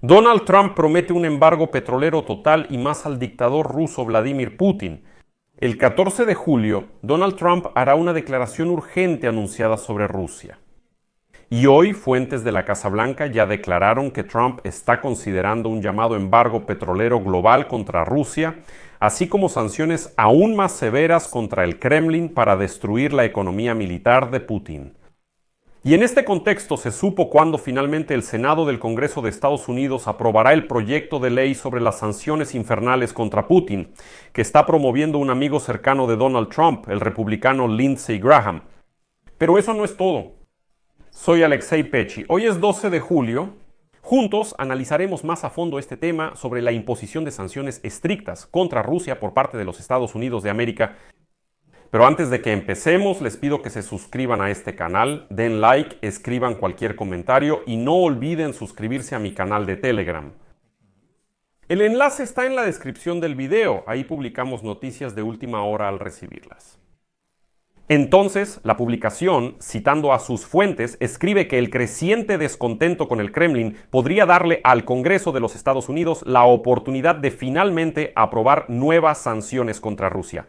Donald Trump promete un embargo petrolero total y más al dictador ruso Vladimir Putin. El 14 de julio, Donald Trump hará una declaración urgente anunciada sobre Rusia. Y hoy, fuentes de la Casa Blanca ya declararon que Trump está considerando un llamado embargo petrolero global contra Rusia, así como sanciones aún más severas contra el Kremlin para destruir la economía militar de Putin. Y en este contexto se supo cuando finalmente el Senado del Congreso de Estados Unidos aprobará el proyecto de ley sobre las sanciones infernales contra Putin, que está promoviendo un amigo cercano de Donald Trump, el republicano Lindsey Graham. Pero eso no es todo. Soy Alexei Pechi. Hoy es 12 de julio. Juntos analizaremos más a fondo este tema sobre la imposición de sanciones estrictas contra Rusia por parte de los Estados Unidos de América. Pero antes de que empecemos, les pido que se suscriban a este canal, den like, escriban cualquier comentario y no olviden suscribirse a mi canal de Telegram. El enlace está en la descripción del video, ahí publicamos noticias de última hora al recibirlas. Entonces, la publicación, citando a sus fuentes, escribe que el creciente descontento con el Kremlin podría darle al Congreso de los Estados Unidos la oportunidad de finalmente aprobar nuevas sanciones contra Rusia.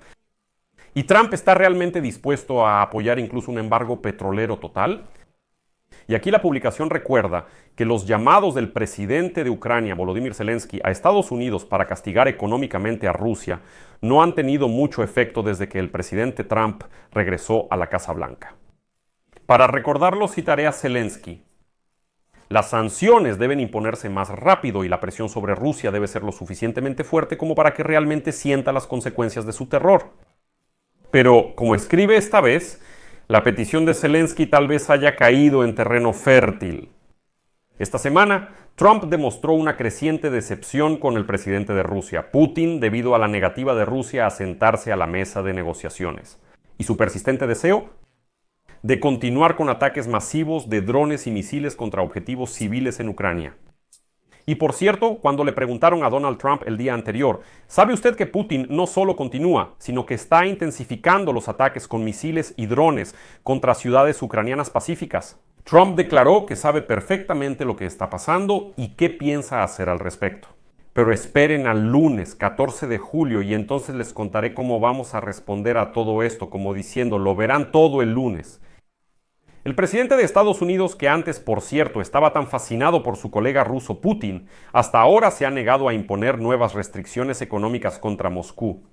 ¿Y Trump está realmente dispuesto a apoyar incluso un embargo petrolero total? Y aquí la publicación recuerda que los llamados del presidente de Ucrania, Volodymyr Zelensky, a Estados Unidos para castigar económicamente a Rusia no han tenido mucho efecto desde que el presidente Trump regresó a la Casa Blanca. Para recordarlo, citaré a Zelensky. Las sanciones deben imponerse más rápido y la presión sobre Rusia debe ser lo suficientemente fuerte como para que realmente sienta las consecuencias de su terror. Pero, como escribe esta vez, la petición de Zelensky tal vez haya caído en terreno fértil. Esta semana, Trump demostró una creciente decepción con el presidente de Rusia, Putin, debido a la negativa de Rusia a sentarse a la mesa de negociaciones. Y su persistente deseo de continuar con ataques masivos de drones y misiles contra objetivos civiles en Ucrania. Y por cierto, cuando le preguntaron a Donald Trump el día anterior, ¿sabe usted que Putin no solo continúa, sino que está intensificando los ataques con misiles y drones contra ciudades ucranianas pacíficas? Trump declaró que sabe perfectamente lo que está pasando y qué piensa hacer al respecto. Pero esperen al lunes 14 de julio y entonces les contaré cómo vamos a responder a todo esto, como diciendo, lo verán todo el lunes. El presidente de Estados Unidos, que antes, por cierto, estaba tan fascinado por su colega ruso Putin, hasta ahora se ha negado a imponer nuevas restricciones económicas contra Moscú.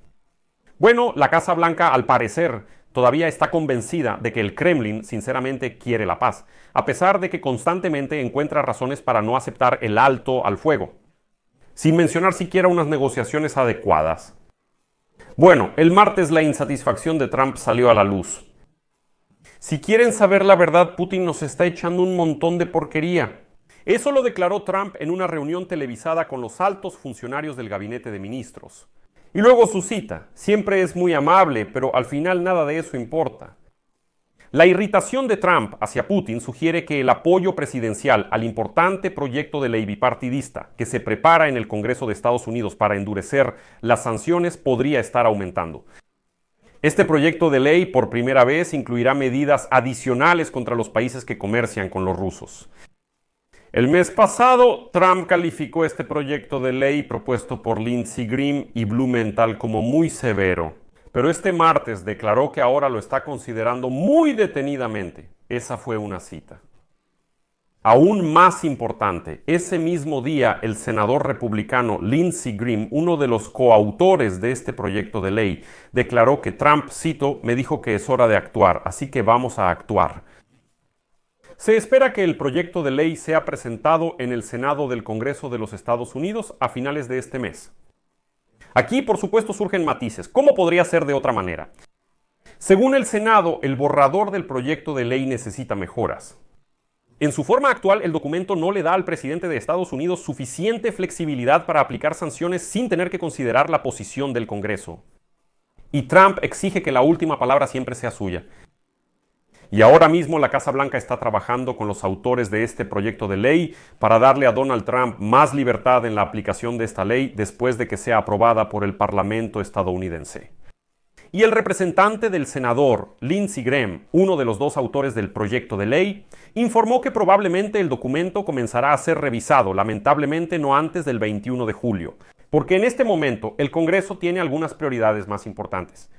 Bueno, la Casa Blanca, al parecer, todavía está convencida de que el Kremlin sinceramente quiere la paz, a pesar de que constantemente encuentra razones para no aceptar el alto al fuego, sin mencionar siquiera unas negociaciones adecuadas. Bueno, el martes la insatisfacción de Trump salió a la luz. Si quieren saber la verdad, Putin nos está echando un montón de porquería. Eso lo declaró Trump en una reunión televisada con los altos funcionarios del gabinete de ministros. Y luego su cita, siempre es muy amable, pero al final nada de eso importa. La irritación de Trump hacia Putin sugiere que el apoyo presidencial al importante proyecto de ley bipartidista que se prepara en el Congreso de Estados Unidos para endurecer las sanciones podría estar aumentando. Este proyecto de ley por primera vez incluirá medidas adicionales contra los países que comercian con los rusos. El mes pasado, Trump calificó este proyecto de ley propuesto por Lindsey Graham y Blumenthal como muy severo. Pero este martes declaró que ahora lo está considerando muy detenidamente. Esa fue una cita. Aún más importante, ese mismo día el senador republicano Lindsey Graham, uno de los coautores de este proyecto de ley, declaró que Trump, cito, me dijo que es hora de actuar, así que vamos a actuar. Se espera que el proyecto de ley sea presentado en el Senado del Congreso de los Estados Unidos a finales de este mes. Aquí, por supuesto, surgen matices. ¿Cómo podría ser de otra manera? Según el Senado, el borrador del proyecto de ley necesita mejoras. En su forma actual, el documento no le da al presidente de Estados Unidos suficiente flexibilidad para aplicar sanciones sin tener que considerar la posición del Congreso. Y Trump exige que la última palabra siempre sea suya. Y ahora mismo la Casa Blanca está trabajando con los autores de este proyecto de ley para darle a Donald Trump más libertad en la aplicación de esta ley después de que sea aprobada por el Parlamento estadounidense. y el representante del senador, Lindsey Graham, uno de los dos autores del proyecto de ley, informó que probablemente el documento comenzará a ser revisado, lamentablemente no antes del 21 de julio, porque en este momento el Congreso tiene algunas prioridades más importantes.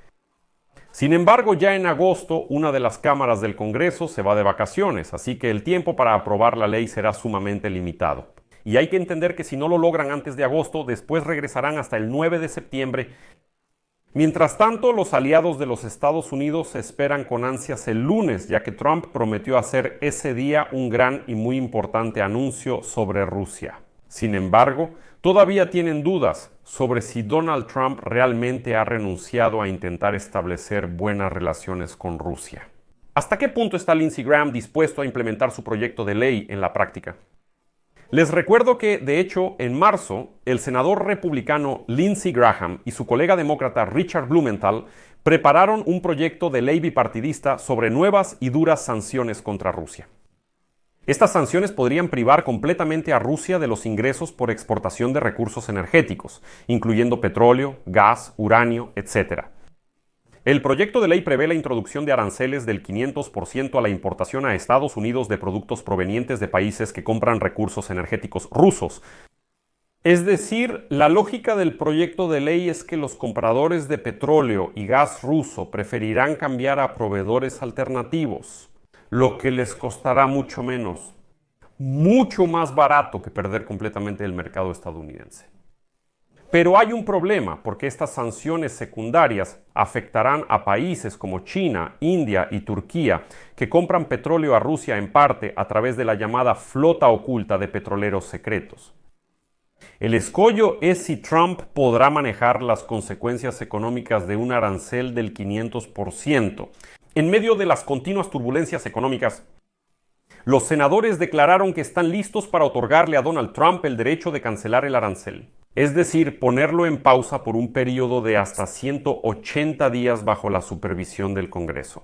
Sin embargo, ya en agosto, una de las cámaras del Congreso se va de vacaciones, así que el tiempo para aprobar la ley será sumamente limitado. Y hay que entender que si no lo logran antes de agosto, después regresarán hasta el 9 de septiembre. Mientras tanto, los aliados de los Estados Unidos esperan con ansias el lunes, ya que Trump prometió hacer ese día un gran y muy importante anuncio sobre Rusia. Sin embargo, todavía tienen dudas sobre si Donald Trump realmente ha renunciado a intentar establecer buenas relaciones con Rusia. ¿Hasta qué punto está Lindsey Graham dispuesto a implementar su proyecto de ley en la práctica? Les recuerdo que, de hecho, en marzo, el senador republicano Lindsey Graham y su colega demócrata Richard Blumenthal prepararon un proyecto de ley bipartidista sobre nuevas y duras sanciones contra Rusia. Estas sanciones podrían privar completamente a Rusia de los ingresos por exportación de recursos energéticos, incluyendo petróleo, gas, uranio, etc. El proyecto de ley prevé la introducción de aranceles del 500% a la importación a Estados Unidos de productos provenientes de países que compran recursos energéticos rusos. Es decir, la lógica del proyecto de ley es que los compradores de petróleo y gas ruso preferirán cambiar a proveedores alternativos, lo que les costará mucho menos, mucho más barato que perder completamente el mercado estadounidense. Pero hay un problema, porque estas sanciones secundarias afectarán a países como China, India y Turquía, que compran petróleo a Rusia en parte a través de la llamada flota oculta de petroleros secretos. El escollo es si Trump podrá manejar las consecuencias económicas de un arancel del 500%. En medio de las continuas turbulencias económicas, los senadores declararon que están listos para otorgarle a Donald Trump el derecho de cancelar el arancel. Es decir, ponerlo en pausa por un periodo de hasta 180 días bajo la supervisión del Congreso.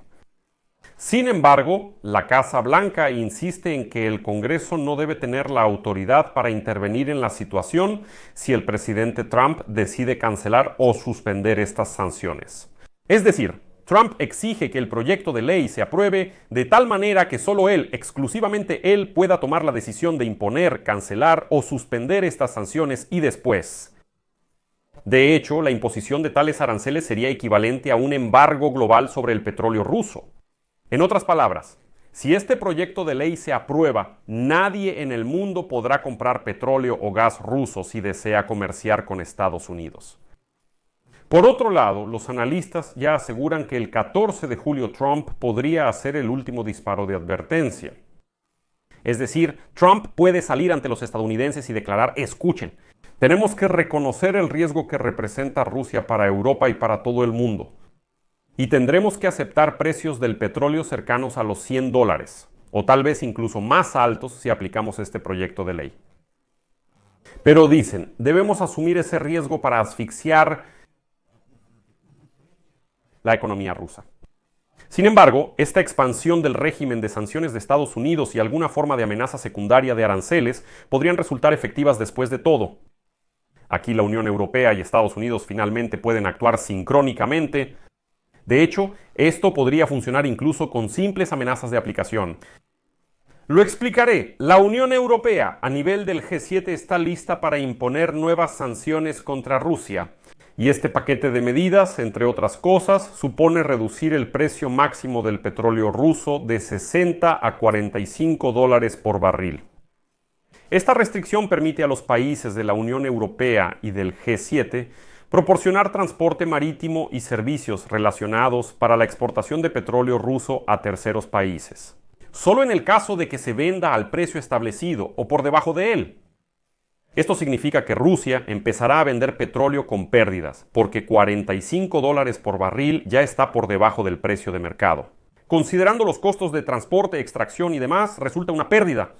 Sin embargo, la Casa Blanca insiste en que el Congreso no debe tener la autoridad para intervenir en la situación si el presidente Trump decide cancelar o suspender estas sanciones. Es decir, Trump exige que el proyecto de ley se apruebe de tal manera que solo él, exclusivamente él, pueda tomar la decisión de imponer, cancelar o suspender estas sanciones y después. De hecho, la imposición de tales aranceles sería equivalente a un embargo global sobre el petróleo ruso. En otras palabras, si este proyecto de ley se aprueba, nadie en el mundo podrá comprar petróleo o gas ruso si desea comerciar con Estados Unidos. Por otro lado, los analistas ya aseguran que el 14 de julio Trump podría hacer el último disparo de advertencia. Es decir, Trump puede salir ante los estadounidenses y declarar: escuchen, tenemos que reconocer el riesgo que representa Rusia para Europa y para todo el mundo. Y tendremos que aceptar precios del petróleo cercanos a los $100, o tal vez incluso más altos si aplicamos este proyecto de ley. Pero dicen, debemos asumir ese riesgo para asfixiar la economía rusa. Sin embargo, esta expansión del régimen de sanciones de Estados Unidos y alguna forma de amenaza secundaria de aranceles podrían resultar efectivas después de todo. Aquí la Unión Europea y Estados Unidos finalmente pueden actuar sincrónicamente. De hecho, esto podría funcionar incluso con simples amenazas de aplicación. Lo explicaré. La Unión Europea a nivel del G7 está lista para imponer nuevas sanciones contra Rusia. Y este paquete de medidas, entre otras cosas, supone reducir el precio máximo del petróleo ruso de $60 a $45 por barril. Esta restricción permite a los países de la Unión Europea y del G7 proporcionar transporte marítimo y servicios relacionados para la exportación de petróleo ruso a terceros países. Solo en el caso de que se venda al precio establecido o por debajo de él. Esto significa que Rusia empezará a vender petróleo con pérdidas, porque $45 por barril ya está por debajo del precio de mercado. Considerando los costos de transporte, extracción y demás, resulta una pérdida.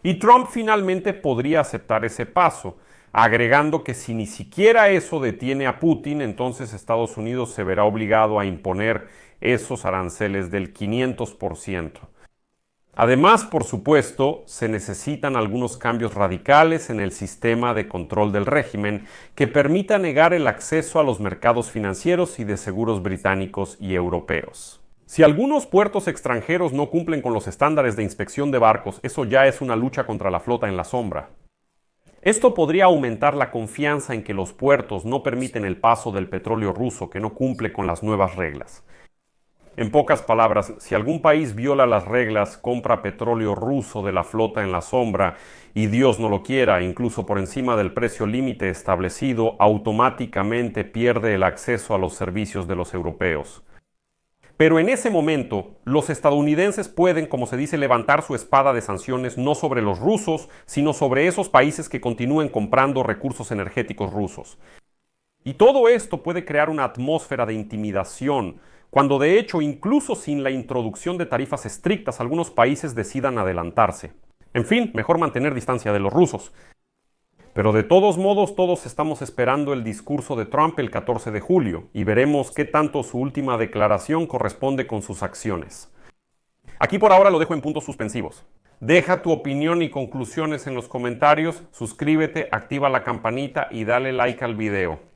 Y Trump finalmente podría aceptar ese paso, agregando que si ni siquiera eso detiene a Putin, entonces Estados Unidos se verá obligado a imponer esos aranceles del 500%. Además, por supuesto, se necesitan algunos cambios radicales en el sistema de control del régimen que permita negar el acceso a los mercados financieros y de seguros británicos y europeos. Si algunos puertos extranjeros no cumplen con los estándares de inspección de barcos, eso ya es una lucha contra la flota en la sombra. Esto podría aumentar la confianza en que los puertos no permiten el paso del petróleo ruso que no cumple con las nuevas reglas. En pocas palabras, si algún país viola las reglas, compra petróleo ruso de la flota en la sombra y Dios no lo quiera, incluso por encima del precio límite establecido, automáticamente pierde el acceso a los servicios de los europeos. Pero en ese momento, los estadounidenses pueden, como se dice, levantar su espada de sanciones no sobre los rusos, sino sobre esos países que continúen comprando recursos energéticos rusos. Y todo esto puede crear una atmósfera de intimidación, cuando de hecho, incluso sin la introducción de tarifas estrictas, algunos países decidan adelantarse. En fin, mejor mantener distancia de los rusos. Pero de todos modos, todos estamos esperando el discurso de Trump el 14 de julio y veremos qué tanto su última declaración corresponde con sus acciones. Aquí por ahora lo dejo en puntos suspensivos. Deja tu opinión y conclusiones en los comentarios, suscríbete, activa la campanita y dale like al video.